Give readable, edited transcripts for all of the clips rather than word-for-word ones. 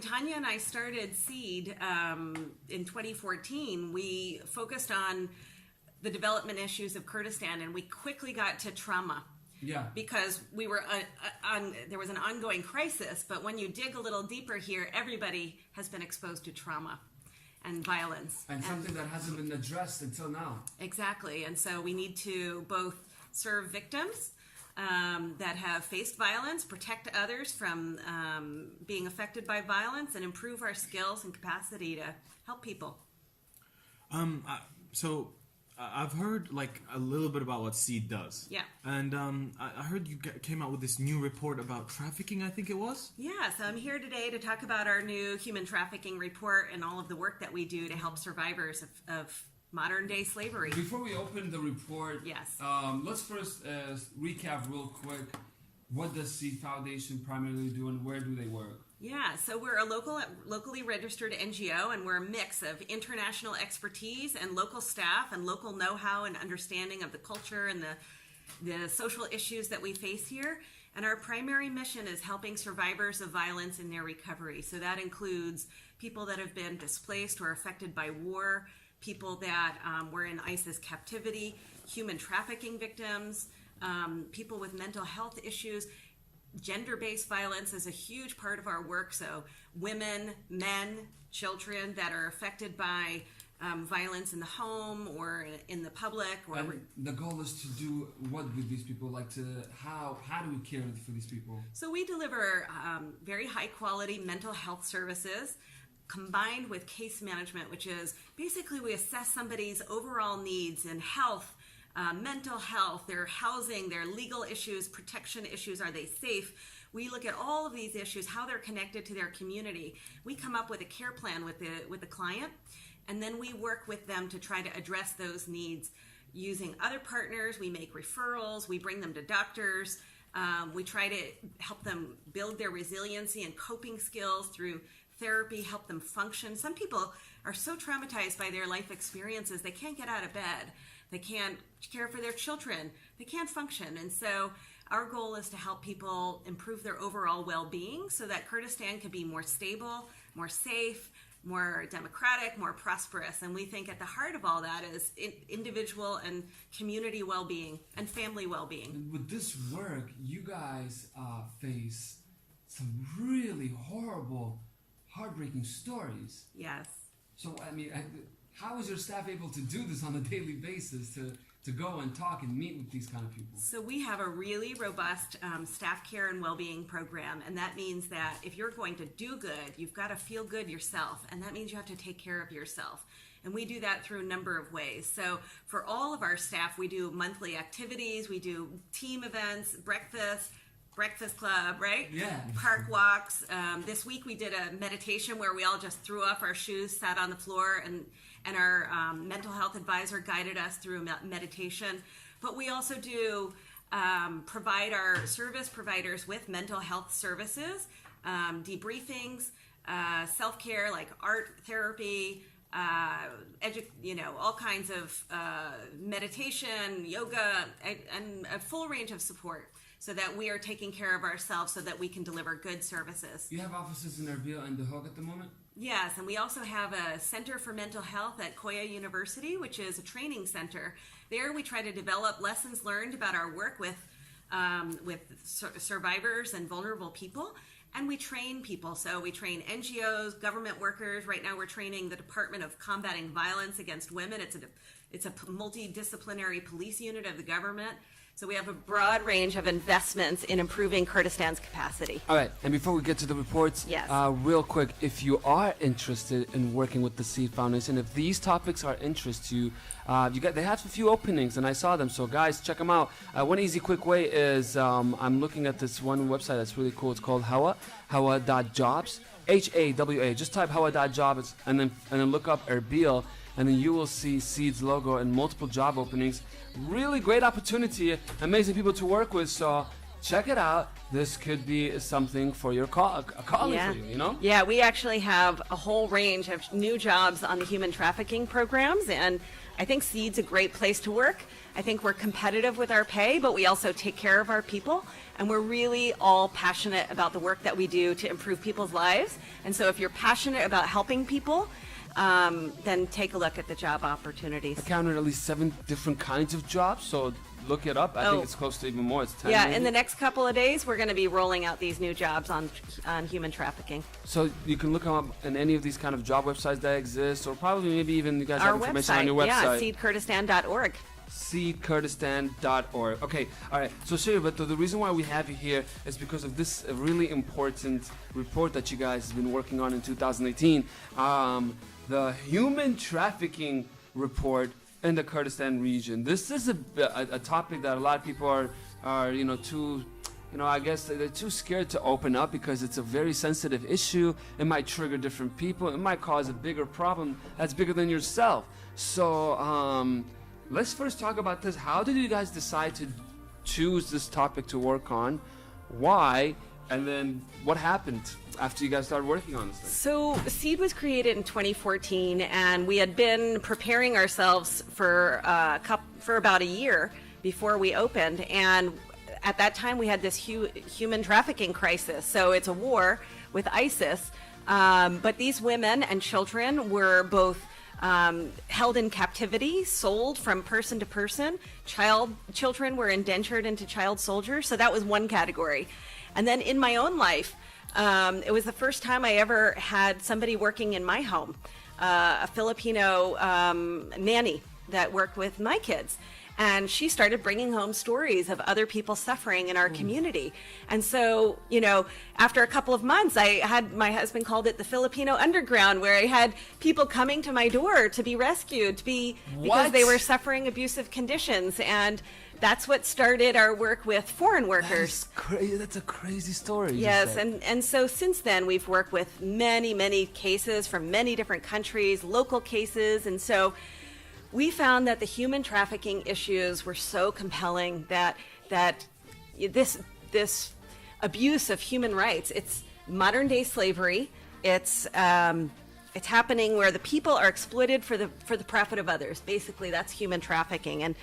Tanya and I started Seed in 2014, we focused on the development issues of Kurdistan, and we quickly got to trauma. Yeah. Because we were there was an ongoing crisis, but when you dig a little deeper here, everybody has been exposed to trauma and violence. And something that hasn't been addressed until now. Exactly. And so we need to both serve victims that have faced violence, protect others from being affected by violence, and improve our skills and capacity to help people. So I've heard like a little bit about what Seed does. Yeah. And I heard you came out with this new report about trafficking, I think it was? Yeah, so I'm here today to talk about our new human trafficking report and all of the work that we do to help survivors of modern-day slavery. Before we open the report, yes, let's first recap real quick. What does Seed Foundation primarily do, and where do they work? Yeah, so we're a locally registered NGO, and we're a mix of international expertise and local staff and local know-how and understanding of the culture and the social issues that we face here. And our primary mission is helping survivors of violence in their recovery. So that includes people that have been displaced or affected by war, people that were in ISIS captivity, human trafficking victims, people with mental health issues. Gender-based violence is a huge part of our work. So women, men, children that are affected by violence in the home or in the public. And the goal is to do what with these people? Like how do we care for these people? So we deliver very high-quality mental health services combined with case management, which is basically we assess somebody's overall needs in health, mental health, their housing, their legal issues, protection issues, are they safe? We look at all of these issues, how they're connected to their community. We come up with a care plan with the client, and then we work with them to try to address those needs using other partners. We make referrals, we bring them to doctors, we try to help them build their resiliency and coping skills through therapy, help them function. Some people are so traumatized by their life experiences, they can't get out of bed. They can't care for their children. They can't function. And so our goal is to help people improve their overall well-being so that Kurdistan can be more stable, more safe, more democratic, more prosperous. And we think at the heart of all that is individual and community well-being and family well-being. And with this work, you guys face some really horrible, heartbreaking stories. Yes. So, I mean, how is your staff able to do this on a daily basis to go and talk and meet with these kind of people? So we have a really robust staff care and well-being program, and that means that if you're going to do good, you've got to feel good yourself, and that means you have to take care of yourself. And we do that through a number of ways. So for all of our staff, we do monthly activities, we do team events, breakfast club, right? Yeah. Park walks. This week we did a meditation where we all just threw off our shoes, sat on the floor, and our mental health advisor guided us through meditation. But we also do provide our service providers with mental health services, debriefings, self-care like art therapy, all kinds of meditation, yoga, and a full range of support, so that we are taking care of ourselves so that we can deliver good services. You have offices in Erbil and The Hague at the moment? Yes, and we also have a Center for Mental Health at Koya University, which is a training center. There we try to develop lessons learned about our work with survivors and vulnerable people, and we train people. So we train NGOs, government workers. Right now we're training the Department of Combating Violence Against Women. It's a multidisciplinary police unit of the government. So we have a broad range of investments in improving Kurdistan's capacity. All right, and before we get to the reports, yes. Real quick, if you are interested in working with the Seed Foundation, if these topics are interest to you, they have a few openings, and I saw them. So guys, check them out. One easy, quick way is I'm looking at this one website that's really cool. It's called hawa.jobs, HAWA. Just type hawa.jobs and then look up Erbil, and then you will see Seed's logo and multiple job openings. Really great opportunity, amazing people to work with, so check it out. This could be something for your calling for you, you know? Yeah, we actually have a whole range of new jobs on the human trafficking programs, and I think Seed's a great place to work. I think we're competitive with our pay, but we also take care of our people. And we're really all passionate about the work that we do to improve people's lives. And so if you're passionate about helping people, then take a look at the job opportunities. I counted at least 7 different kinds of jobs, so look it up. I think it's close to even more. It's 10. Yeah, maybe. in the next couple of days, we're going to be rolling out these new jobs on human trafficking. So you can look them up in any of these kind of job websites that exist, or probably maybe even you guys Our have information website, on your website. yeah, seedkurdistan.org. seedkurdistan.org. Okay, all right. So Sherri, but the reason why we have you here is because of this really important report that you guys have been working on in 2018, the human trafficking report in the Kurdistan region. This is a topic that a lot of people are too. I guess they're too scared to open up because it's a very sensitive issue. It might trigger different people. It might cause a bigger problem that's bigger than yourself. So let's first talk about this. How did you guys decide to choose this topic to work on? Why? And then what happened after you guys started working on this thing? So Seed was created in 2014, and we had been preparing ourselves for about a year before we opened. And at that time, we had this human trafficking crisis. So it's a war with ISIS. But these women and children were both held in captivity, sold from person to person. Children were indentured into child soldiers. So that was one category. And then in my own life, it was the first time I ever had somebody working in my home, a Filipino nanny that worked with my kids. And she started bringing home stories of other people suffering in our community. And so, after a couple of months, my husband called it the Filipino underground, where I had people coming to my door to be rescued, because they were suffering abusive conditions. And that's what started our work with foreign workers. That's a crazy story. Yes, and so since then we've worked with many, many cases from many different countries, local cases, and so we found that the human trafficking issues were so compelling that this abuse of human rights, it's modern day slavery. It's happening where the people are exploited for the profit of others. Basically, that's human trafficking, and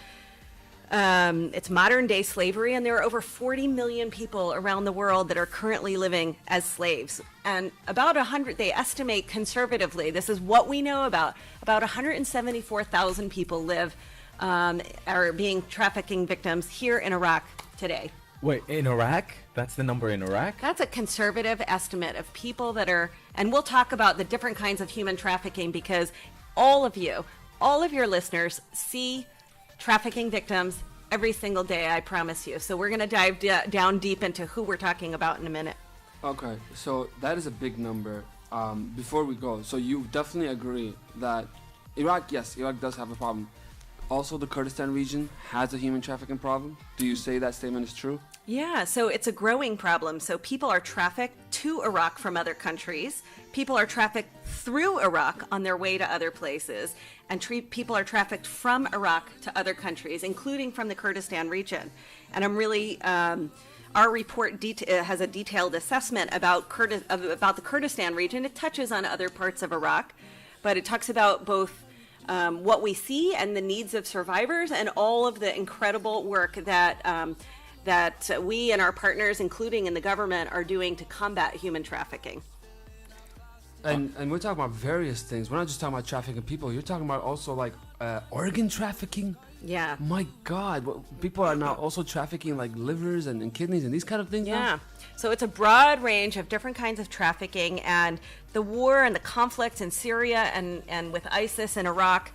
it's modern day slavery, and there are over 40 million people around the world that are currently living as slaves. And about 100, they estimate conservatively, this is what we know about 174,000 people are being trafficking victims here in Iraq today. Wait, in Iraq? That's the number in Iraq? That's a conservative estimate of people that are, and we'll talk about the different kinds of human trafficking, because all of your listeners see trafficking victims every single day, I promise you. So we're going to dive down deep into who we're talking about in a minute. Okay, so that is a big number. Before we go, so you definitely agree that Iraq does have a problem. Also, the Kurdistan region has a human trafficking problem. Do you say that statement is true? Yeah, so it's a growing problem. So people are trafficked to Iraq from other countries. People are trafficked through Iraq on their way to other places. And people are trafficked from Iraq to other countries, including from the Kurdistan region. And I'm really, our report has a detailed assessment about the Kurdistan region. It touches on other parts of Iraq, but it talks about both what we see and the needs of survivors, and all of the incredible work that we and our partners, including in the government, are doing to combat human trafficking. And we're talking about various things. We're not just talking about trafficking people. You're talking about also like organ trafficking. Yeah. My God, people are now also trafficking like livers and kidneys and these kind of things. Yeah. Now? So it's a broad range of different kinds of trafficking, and the war and the conflicts in Syria and with ISIS in Iraq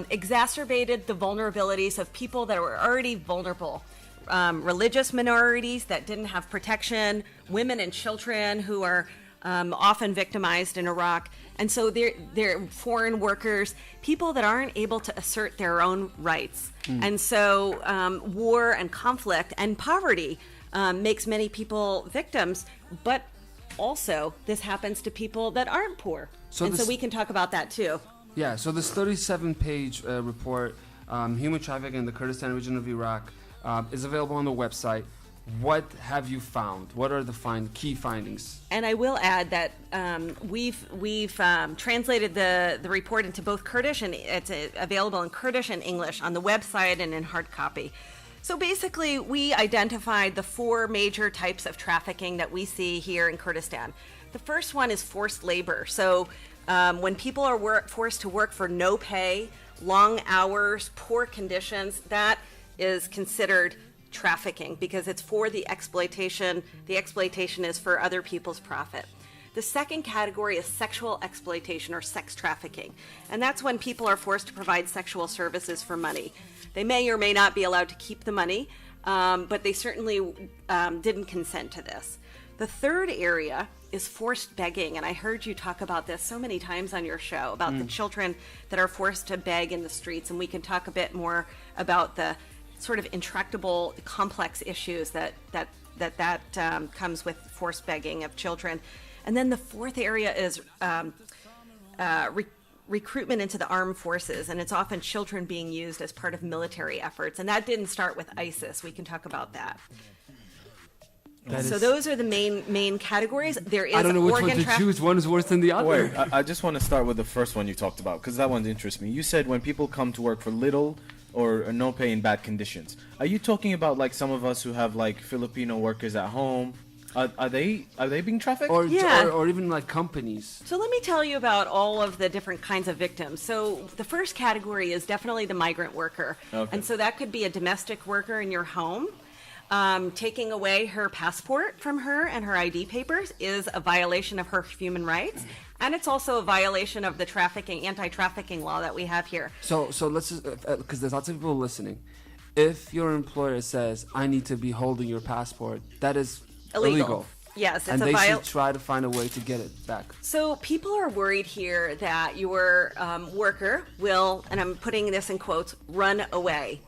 exacerbated the vulnerabilities of people that were already vulnerable. Religious minorities that didn't have protection, women and children who are often victimized in Iraq. And so they're foreign workers, people that aren't able to assert their own rights. And so war and conflict and poverty makes many people victims, but also this happens to people that aren't poor. So we can talk about that too. Yeah, so this 37-page report, Human Trafficking in the Kurdistan region of Iraq, is available on the website. what have you found? What are the key findings? And I will add that we've translated the report into both Kurdish, and it's available in Kurdish and English on the website and in hard copy. So basically, we identified the 4 major types of trafficking that we see here in Kurdistan. The first one is forced labor. So when people are forced to work for no pay, long hours, poor conditions, that is considered trafficking because it's for the exploitation. The exploitation is for other people's profit. The second category is sexual exploitation or sex trafficking. And that's when people are forced to provide sexual services for money. They may or may not be allowed to keep the money, but they certainly didn't consent to this. The third area is forced begging, and I heard you talk about this so many times on your show about the children that are forced to beg in the streets, and we can talk a bit more about the sort of intractable, complex issues that comes with forced begging of children. And then the fourth area is recruitment into the armed forces, and it's often children being used as part of military efforts, and that didn't start with ISIS. We can talk about that. So those are the main categories. There is I don't know which one organ to choose. One is worse than the other. Wait, I just want to start with the first one you talked about because that one interests me. You said when people come to work for little or no pay in bad conditions. Are you talking about like some of us who have like Filipino workers at home? Are they being trafficked? Or Yeah. or even like companies. So let me tell you about all of the different kinds of victims. So the first category is definitely the migrant worker. Okay. And so that could be a domestic worker in your home. Taking away her passport from her and her ID papers is a violation of her human rights. And it's also a violation of the anti-trafficking law that we have here. So let's just, because there's lots of people listening. If your employer says, I need to be holding your passport, that is illegal. Yes, it's and a they should try to find a way to get it back. So people are worried here that your worker will, and I'm putting this in quotes, run away.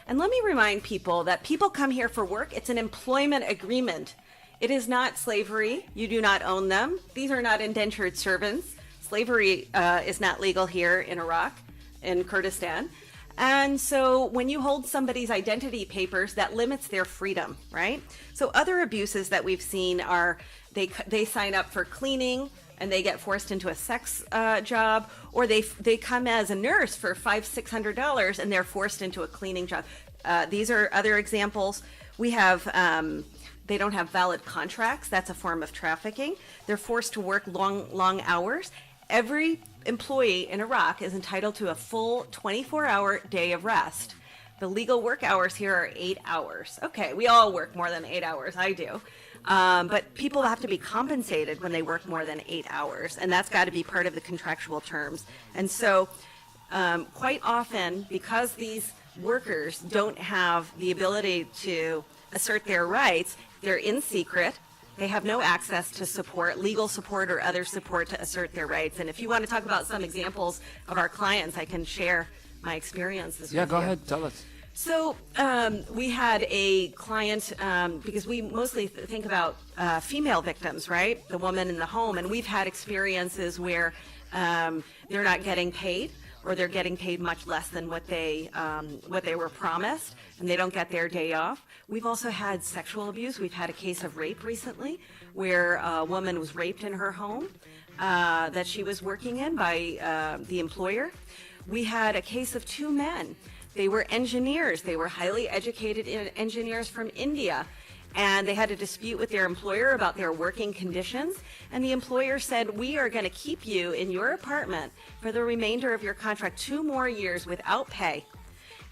And let me remind people that people come here for work. It's an employment agreement. It is not slavery. You do not own them. These are not indentured servants. Slavery is not legal here in Iraq, in Kurdistan. And so when you hold somebody's identity papers, that limits their freedom, right? So other abuses that we've seen are they sign up for cleaning and they get forced into a sex job, or they come as a nurse for $500-600 and they're forced into a cleaning job. These are other examples. We have they don't have valid contracts. That's a form of trafficking. They're forced to work long hours. Every employee in Iraq is entitled to a full 24-hour day of rest. The legal work hours here are 8 hours. Okay, we all work more than 8 hours. I do. But people have to be compensated when they work more than 8 hours, and that's got to be part of the contractual terms. And so quite often, because these workers don't have the ability to assert their rights, they're in secret. They have no access to support, legal support or other support to assert their rights. And if you want to talk about some examples of our clients, I can share my experiences Yeah, with go you. ahead, tell us. So we had a client, because we mostly think about female victims, right? The woman in the home. And we've had experiences where they're not getting paid, or they're getting paid much less than what they were promised, and they don't get their day off. We've also had sexual abuse. We've had a case of rape recently where a woman was raped in her home that she was working in by the employer. We had a case of 2 men. They were engineers. They were highly educated engineers from India. And they had a dispute with their employer about their working conditions. And the employer said, we are going to keep you in your apartment for the remainder of your contract 2 more years without pay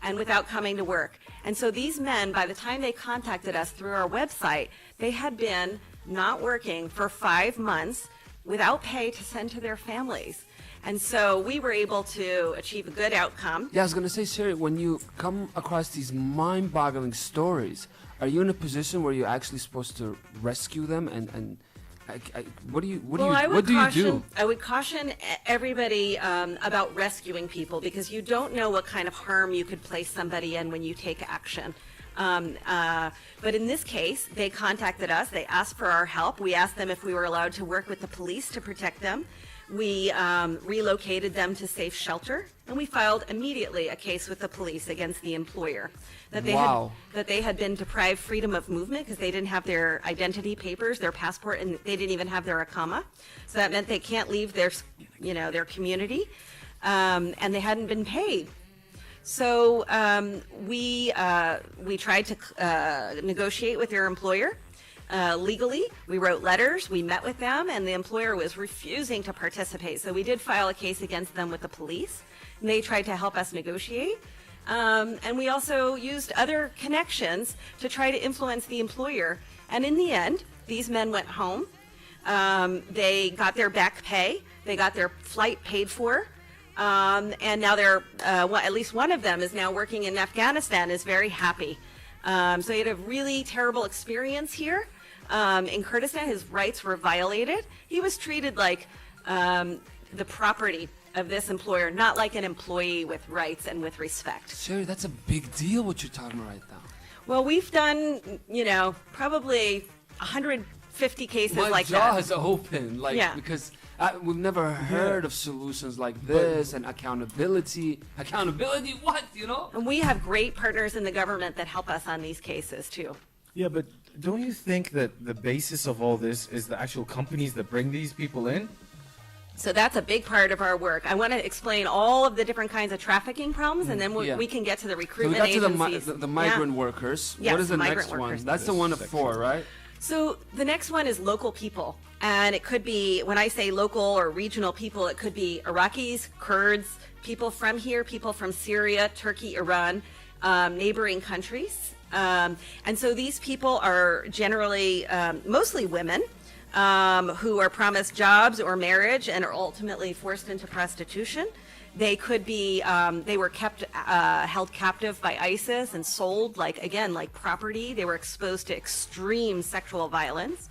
and without coming to work. And so these men, by the time they contacted us through our website, they had been not working for 5 months without pay to send to their families. And so we were able to achieve a good outcome. Yeah, I was going to say, Sherri, when you come across these mind-boggling stories, are you in a position where you're actually supposed to rescue them? And what do you do? I would caution everybody about rescuing people, because you don't know what kind of harm you could place somebody in when you take action. But in this case, they contacted us. They asked for our help. We asked them if we were allowed to work with the police to protect them. we relocated them to safe shelter, and we filed immediately a case with the police against the employer that they had been deprived freedom of movement because they didn't have their identity papers, their passport, and they didn't even have their ICAMA. So that meant they can't leave their community, and they hadn't been paid. So we tried to negotiate with their employer. Legally, we wrote letters, we met with them, and the employer was refusing to participate. So we did file a case against them with the police, and they tried to help us negotiate. And we also used other connections to try to influence the employer. And in the end, these men went home. They got their back pay. They got their flight paid for. And now at least one of them is now working in Afghanistan, is very happy. So he had a really terrible experience here. In Kurdistan, his rights were violated. He was treated like the property of this employer, not like an employee with rights and with respect. Sherri, that's a big deal what you're talking about right now. Well, we've done, probably 150 cases like that. My jaw is open, Yeah. because we've never heard of solutions like this and accountability. Accountability, what, And we have great partners in the government that help us on these cases, too. Yeah, but don't you think that the basis of all this is the actual companies that bring these people in? So that's a big part of our work. I want to explain all of the different kinds of trafficking problems, and then we can get to the So we recruitment got to agencies. the migrant workers. Yes, What is the migrant next one? workers. That's the one of 4, right? So the next one is local people. And it could be, when I say local or regional people, it could be Iraqis, Kurds, people from here, people from Syria, Turkey, Iran, neighboring countries. And so these people are generally mostly women who are promised jobs or marriage and are ultimately forced into prostitution. They could be, they were held captive by ISIS and sold like property. They were exposed to extreme sexual violence.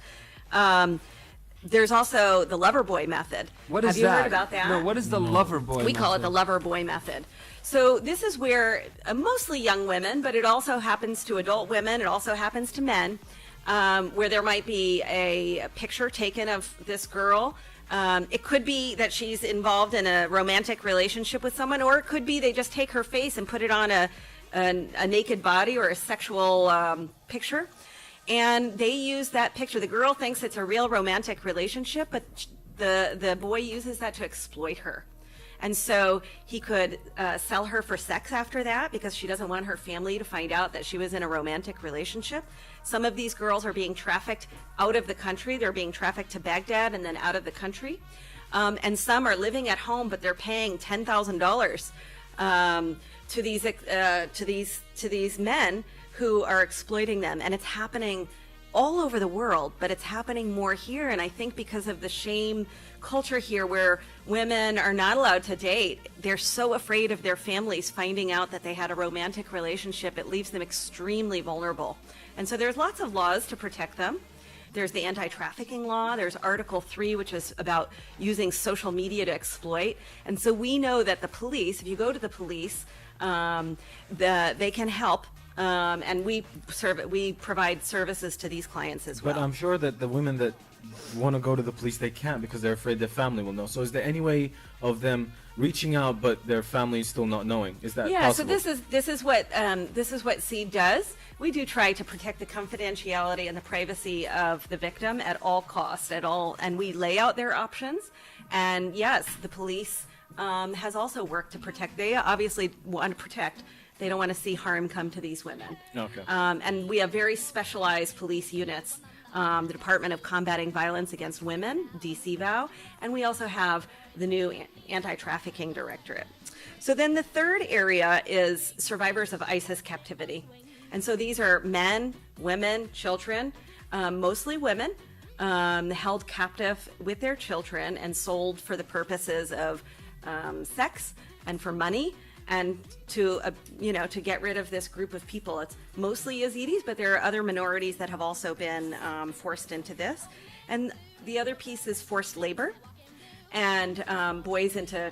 There's also the lover boy method. What is Have you that? heard about that? No, what is the lover boy We call it the method? lover boy method. So this is where mostly young women, but it also happens to adult women. It also happens to men, where there might be a picture taken of this girl. It could be that she's involved in a romantic relationship with someone, or it could be they just take her face and put it on a naked body or a sexual picture. And they use that picture. The girl thinks it's a real romantic relationship, but the boy uses that to exploit her. And so he could sell her for sex after that because she doesn't want her family to find out that she was in a romantic relationship. Some of these girls are being trafficked out of the country. They're being trafficked to Baghdad and then out of the country. And some are living at home, but they're paying $10,000 to these men who are exploiting them. And it's happening all over the world, but it's happening more here. And I think because of the shame culture here where women are not allowed to date, they're so afraid of their families finding out that they had a romantic relationship. It leaves them extremely vulnerable. And so there's lots of laws to protect them. There's the anti-trafficking law. There's Article 3, which is about using social media to exploit. And so we know that the police, if you go to the police, they can help. And we provide services to these clients as well. But I'm sure that the women that want to go to the police, they can't because they're afraid their family will know. So is there any way of them reaching out but their family is still not knowing? Is that possible? So this is what SEED does. We do try to protect the confidentiality and the privacy of the victim at all costs, and we lay out their options. And yes, the police has also worked to protect. They obviously want to protect. They don't want to see harm come to these women. Okay. And we have very specialized police units, the Department of Combating Violence Against Women, DCVOW, and we also have the new Anti-Trafficking Directorate. So then the third area is survivors of ISIS captivity. And so these are men, women, children, mostly women, held captive with their children and sold for the purposes of sex and for money. And to get rid of this group of people. It's mostly Yazidis, but there are other minorities that have also been forced into this. And the other piece is forced labor and boys into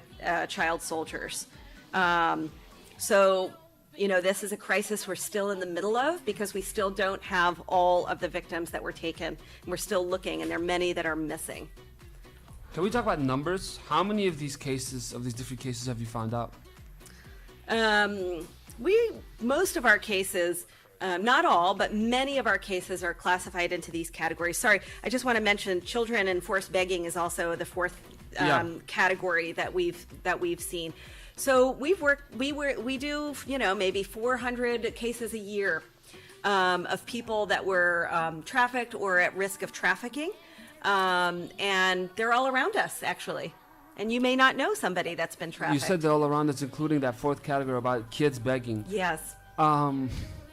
child soldiers. So, this is a crisis we're still in the middle of because we still don't have all of the victims that were taken. We're still looking, and there are many that are missing. Can we talk about numbers? How many of these cases, of these different cases, have you found out? Most of our cases, not all, but many of our cases are classified into these categories. Sorry, I just want to mention children and forced begging is also the fourth category that we've seen. So we do, maybe 400 cases a year of people that were trafficked or at risk of trafficking, and they're all around us actually. And you may not know somebody that's been trafficked. You said they're all around us, including that fourth category about kids begging. Yes.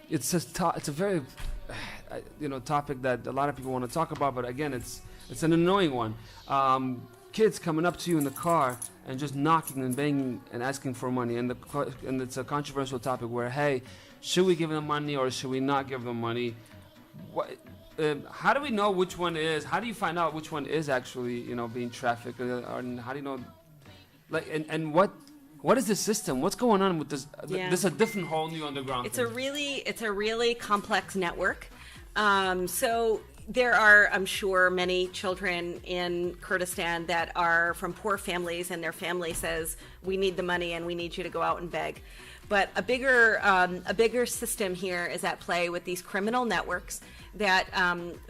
It's a very, topic that a lot of people want to talk about, but again, it's an annoying one. Kids coming up to you in the car and just knocking and banging and asking for money, and it's a controversial topic where, hey, should we give them money or should we not give them money? How do we know which one is? How do you find out which one is actually, being trafficked? Or how do you know? And what is the system? What's going on with this? Yeah. This is a different whole new underground. It's a really complex network. So there are, I'm sure, many children in Kurdistan that are from poor families, and their family says, "We need the money, and we need you to go out and beg." But a bigger system here is at play with these criminal networks that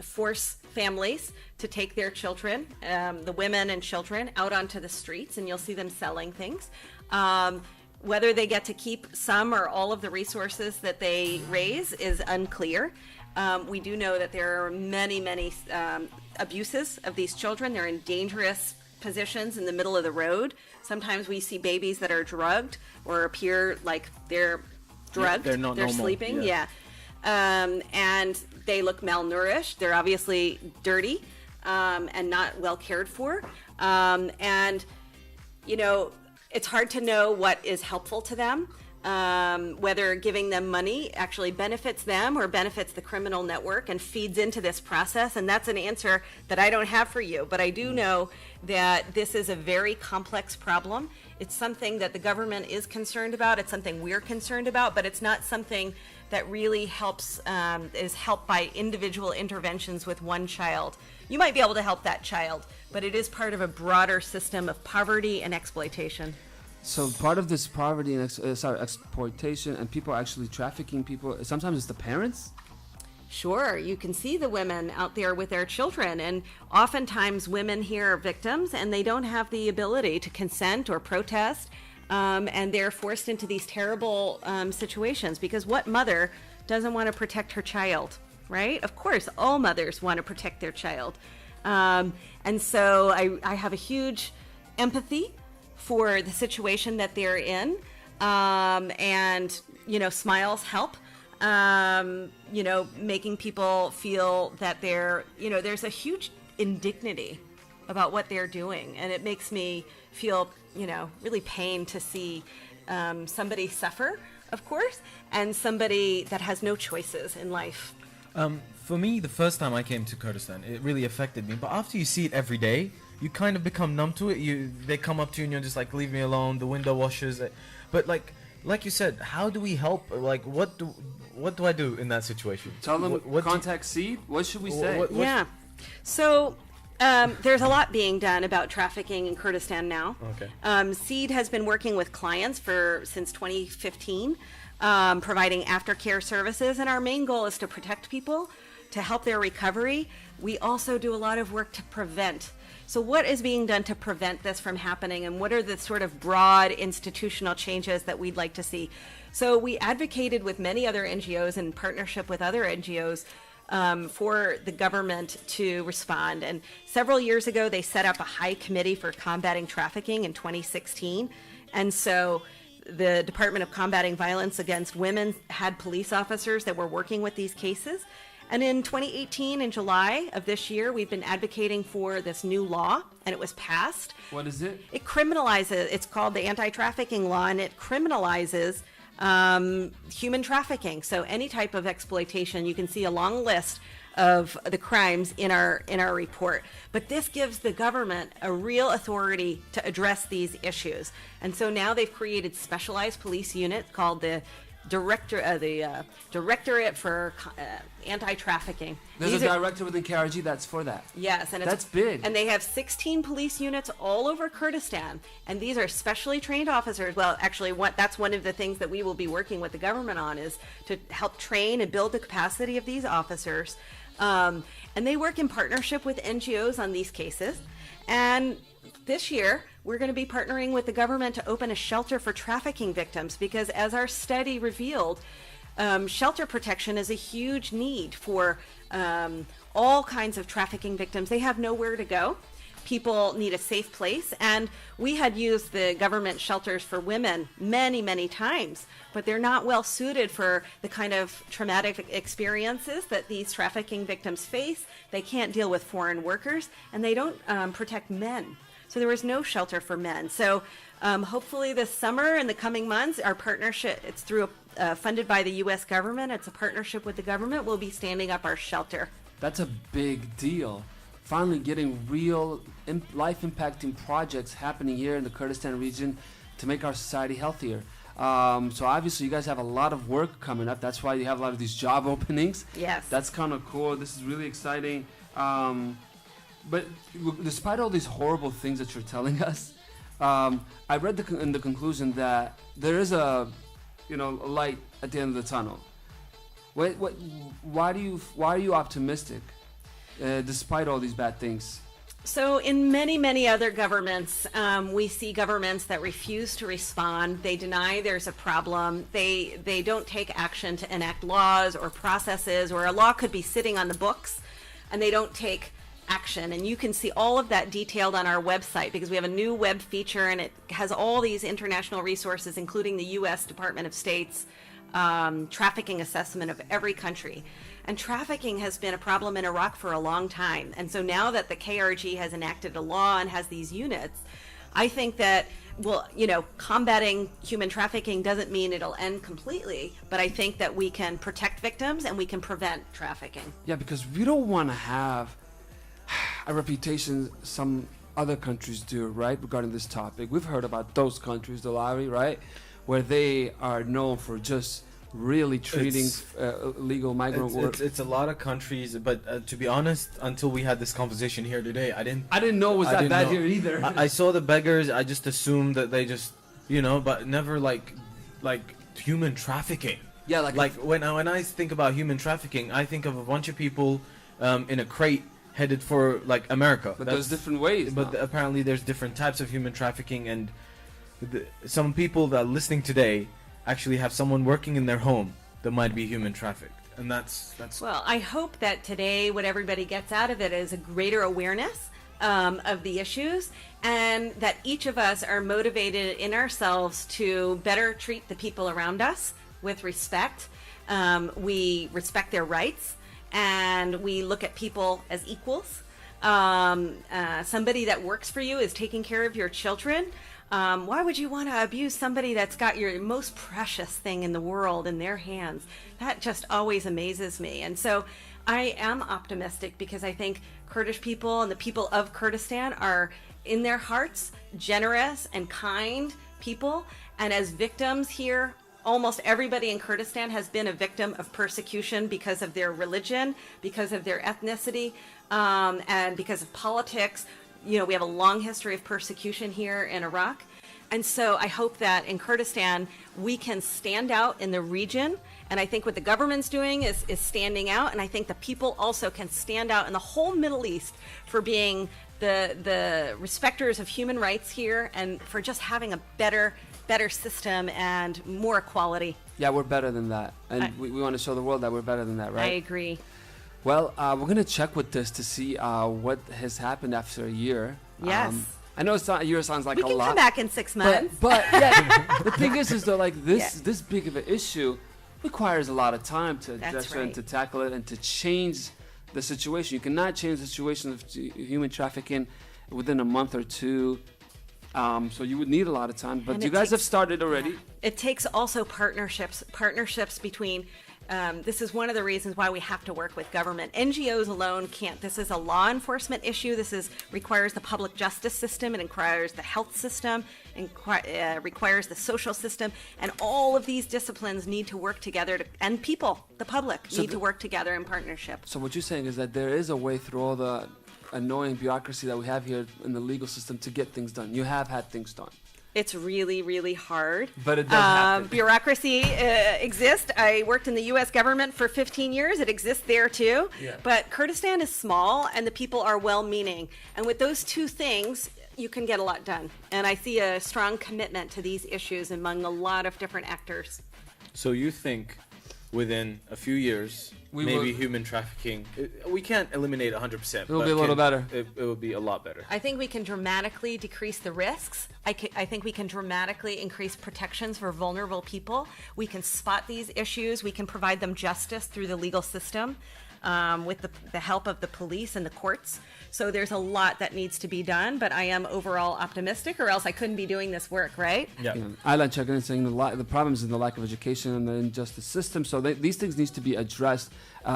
force families to take their children, the women and children, out onto the streets, and you'll see them selling things. Whether they get to keep some or all of the resources that they raise is unclear. We do know that there are many abuses of these children. They're in dangerous positions in the middle of the road. Sometimes we see babies that are drugged or appear like they're drugged. They're not normal. Sleeping. Yeah. And they look malnourished. They're obviously dirty and not well cared for. And it's hard to know what is helpful to them, whether giving them money actually benefits them or benefits the criminal network and feeds into this process. And that's an answer that I don't have for you. But I do know that this is a very complex problem. It's something that the government is concerned about. It's something we're concerned about, but it's not something that really is helped by individual interventions with one child. You might be able to help that child, but it is part of a broader system of poverty and exploitation. So part of this poverty and exploitation and people actually trafficking people, sometimes it's the parents? Sure, you can see the women out there with their children, and oftentimes women here are victims and they don't have the ability to consent or protest, and they're forced into these terrible situations, because what mother doesn't want to protect her child, right? Of course, all mothers want to protect their child. And so I have a huge empathy for the situation that they're in, and smiles help. Making people feel that there's a huge indignity about what they're doing, and it makes me feel really pain to see somebody suffer, of course, and somebody that has no choices in life. For me, the first time I came to Kurdistan, it really affected me. But after you see it every day, you kind of become numb to it. They come up to you and you're just like, leave me alone. The window washers. But like you said, how do we help? Like, what do I do in that situation? Tell them contact Seed. What should we say? So there's a lot being done about trafficking in Kurdistan now. Okay. Seed has been working with clients since 2015, providing aftercare services, and our main goal is to protect people, to help their recovery. We also do a lot of work to prevent. So what is being done to prevent this from happening, and what are the sort of broad institutional changes that we'd like to see? So we advocated with many other NGOs in partnership with other NGOs for the government to respond. And several years ago, they set up a high committee for combating trafficking in 2016. And so the Department of Combating Violence Against Women had police officers that were working with these cases. And in 2018, in July of this year, we've been advocating for this new law, and it was passed. What is it? It criminalizes, it's called the anti-trafficking law, and it criminalizes human trafficking. So any type of exploitation, you can see a long list of the crimes in our report. But this gives the government a real authority to address these issues. And so now they've created specialized police units called the Directorate for Anti-Trafficking. There's These a are- director within KRG that's for that. Yes, and That's big. And they have 16 police units all over Kurdistan, and these are specially trained officers. Well, actually, that's one of the things that we will be working with the government on is to help train and build the capacity of these officers. And they work in partnership with NGOs on these cases. And this year, we're going to be partnering with the government to open a shelter for trafficking victims because, as our study revealed, shelter protection is a huge need for all kinds of trafficking victims. They have nowhere to go. People need a safe place. And we had used the government shelters for women many, many times, but they're not well suited for the kind of traumatic experiences that these trafficking victims face. They can't deal with foreign workers, and they don't protect men. So there was no shelter for men. So hopefully this summer and the coming months, our partnership, it's through funded by the U.S. government. It's a partnership with the government. We'll be standing up our shelter. That's a big deal. Finally getting real life-impacting projects happening here in the Kurdistan region to make our society healthier. So obviously you guys have a lot of work coming up. That's why you have a lot of these job openings. Yes. That's kind of cool. This is really exciting. But despite all these horrible things that you're telling us, I read in the conclusion that there is a light at the end of the tunnel. Why are you optimistic despite all these bad things? So in many, many other governments, we see governments that refuse to respond. They deny there's a problem. They don't take action to enact laws or processes, or a law could be sitting on the books, and they don't take action. And you can see all of that detailed on our website because we have a new web feature, and it has all these international resources, including the U.S. Department of State's trafficking assessment of every country. And trafficking has been a problem in Iraq for a long time. And so now that the KRG has enacted a law and has these units, I think that, combating human trafficking doesn't mean it'll end completely, but I think that we can protect victims and we can prevent trafficking. Yeah, because we don't want to have a reputation some other countries do, right, regarding this topic. We've heard about those countries, Talabany, right, where they are known for just really treating illegal migrant work. It's a lot of countries, but to be honest, until we had this conversation here today, I didn't know it was that bad here either. I saw the beggars. I just assumed that they just, but never like human trafficking. Yeah, like when I think about human trafficking, I think of a bunch of people in a crate headed for like America. But there's different ways. But apparently there's different types of human trafficking, and some people that are listening today actually have someone working in their home that might be human trafficked, and that's. Well, I hope that today what everybody gets out of it is a greater awareness of the issues, and that each of us are motivated in ourselves to better treat the people around us with respect. We respect their rights, and we look at people as equals. Somebody that works for you is taking care of your children. Why would you want to abuse somebody that's got your most precious thing in the world in their hands? That just always amazes me. And so I am optimistic because I think Kurdish people and the people of Kurdistan are in their hearts generous and kind people. And as victims here, almost everybody in Kurdistan has been a victim of persecution because of their religion, because of their ethnicity, and because of politics. We have a long history of persecution here in Iraq. And so I hope that in Kurdistan, we can stand out in the region. And I think what the government's doing is standing out. And I think the people also can stand out in the whole Middle East for being the respecters of human rights here and for just having a better system and more equality. Yeah, we're better than that. And we want to show the world that we're better than that, right? I agree. Well, we're going to check with this to see what has happened after a year. Yes. I know a year sounds like a lot. We can come back in 6 months. But yeah, the thing is though, like this big of an issue requires a lot of time to address it and to tackle it and to change the situation. You cannot change the situation of human trafficking within a month or two. So you would need a lot of time. But you guys have started already. It takes also partnerships between this is one of the reasons why we have to work with government. NGOs alone can't. This is a law enforcement issue. Requires the public justice system. It requires the health system. Requires the social system. And all of these disciplines need to work together. And people, the public, need to work together in partnership. So what you're saying is that there is a way through all the annoying bureaucracy that we have here in the legal system to get things done. You have had things done. It's really, really hard. But it does happen. Bureaucracy exists. I worked in the U.S. government for 15 years. It exists there too. Yeah. But Kurdistan is small and the people are well-meaning. And with those two things, you can get a lot done. And I see a strong commitment to these issues among a lot of different actors. So you think within a few years, maybe human trafficking, we can't eliminate 100%. It'll be a little better. It will be a lot better. I think we can dramatically decrease the risks. I think we can dramatically increase protections for vulnerable people. We can spot these issues. We can provide them justice through the legal system with the help of the police and the courts. So there's a lot that needs to be done, but I am overall optimistic, or else I couldn't be doing this work, right? Yeah. Aylan checking in saying the problem is in the lack of education and the injustice system. So these things need to be addressed.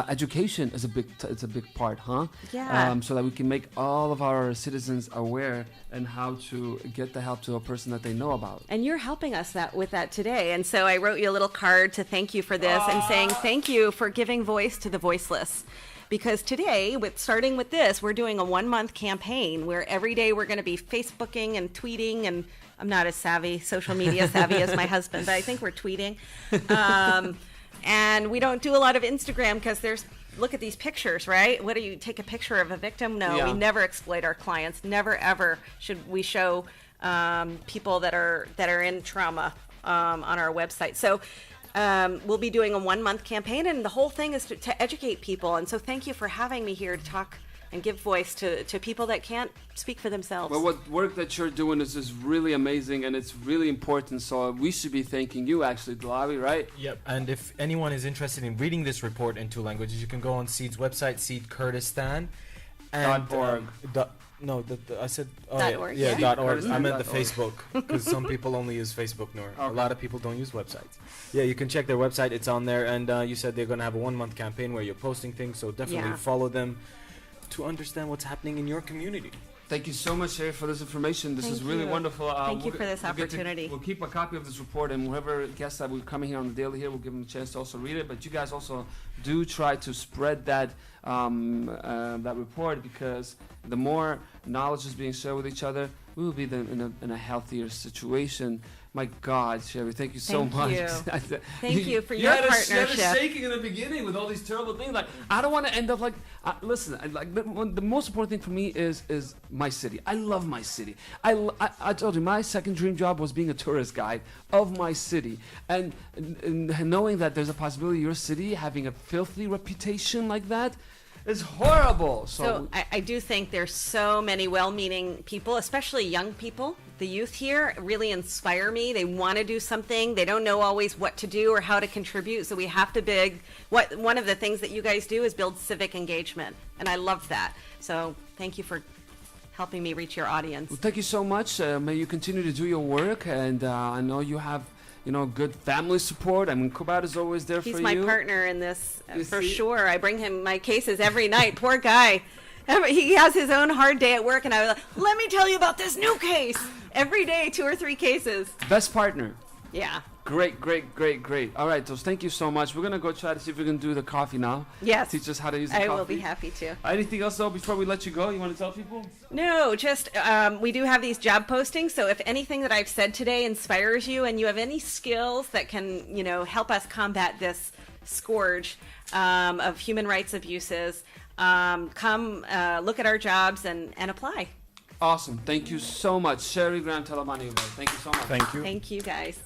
Education is it's a big part, huh? Yeah. So that we can make all of our citizens aware and how to get the help to a person that they know about. And you're helping us with that today. And so I wrote you a little card to thank you for this and saying thank you for giving voice to the voiceless. Because today, starting with this, we're doing a 1-month campaign where every day we're going to be Facebooking and tweeting, and I'm not as social media savvy as my husband, but I think we're tweeting. And we don't do a lot of Instagram because look at these pictures, right? What do you take a picture of a victim? No, Yeah. we never exploit our clients. Never ever should we show people that are in trauma on our website. So we'll be doing a 1-month campaign, and the whole thing is to educate people. And so thank you for having me here to talk and give voice to people that can't speak for themselves. Well, what work that you're doing is really amazing, and it's really important. So we should be thanking you, actually, Talabany, right? Yep. And if anyone is interested in reading this report in 2 languages, you can go on Seed's website, Seed Kurdistan. And, .org. I said .org, yeah, yeah. .org. I meant the .org. Facebook, because some people only use Facebook, Noor. A Okay. lot of people don't use websites. Yeah, you can check their website. It's on there. And you said they're going to have a 1-month campaign where you're posting things, so definitely Yeah. follow them to understand what's happening in your community. Thank you so much, Sherri, for this information. This Thank is really you. wonderful. Thank you for this we'll get to- opportunity. We'll keep a copy of this report, and whoever guests that will come here on the daily here, we'll give them a chance to also read it. But you guys also do try to spread that that report, because the more knowledge is being shared with each other, we will be in a healthier situation. My God, Sherri, thank you so Thank much. you. Thank you for your You partnership. had us shaking in the beginning with all these terrible things. Like, I don't want to end up like. Listen, the most important thing for me is my city. I love my city. I told you, my second dream job was being a tourist guide of my city, and knowing that there's a possibility of your city having a filthy reputation like that is horrible. So I do think there's so many well-meaning people, especially young people. The youth here really inspire me. They want to do something. They don't know always what to do or how to contribute. So we have to one of the things that you guys do is build civic engagement. And I love that. So thank you for helping me reach your audience. Well, thank you so much. May you continue to do your work, and I know you have, good family support. I mean, Kubat is always there for you. He's my partner in this, You for see? sure. I bring him my cases every night. Poor guy. He has his own hard day at work, and I was like, let me tell you about this new case. Every day, 2 or 3 cases. Best partner. Yeah. Great. All right, so thank you so much. We're going to go try to see if we can do the coffee now. Yes. Teach us how to use the I coffee. will be happy to. Anything else, though, before we let you go? You want to tell people? No, just we do have these job postings. So if anything that I've said today inspires you, and you have any skills that can, help us combat this scourge of human rights abuses, come look at our jobs and apply. Awesome. Thank you so much. Sherri, Kraham, Talabany. Thank you so much. Thank you. Thank you, guys.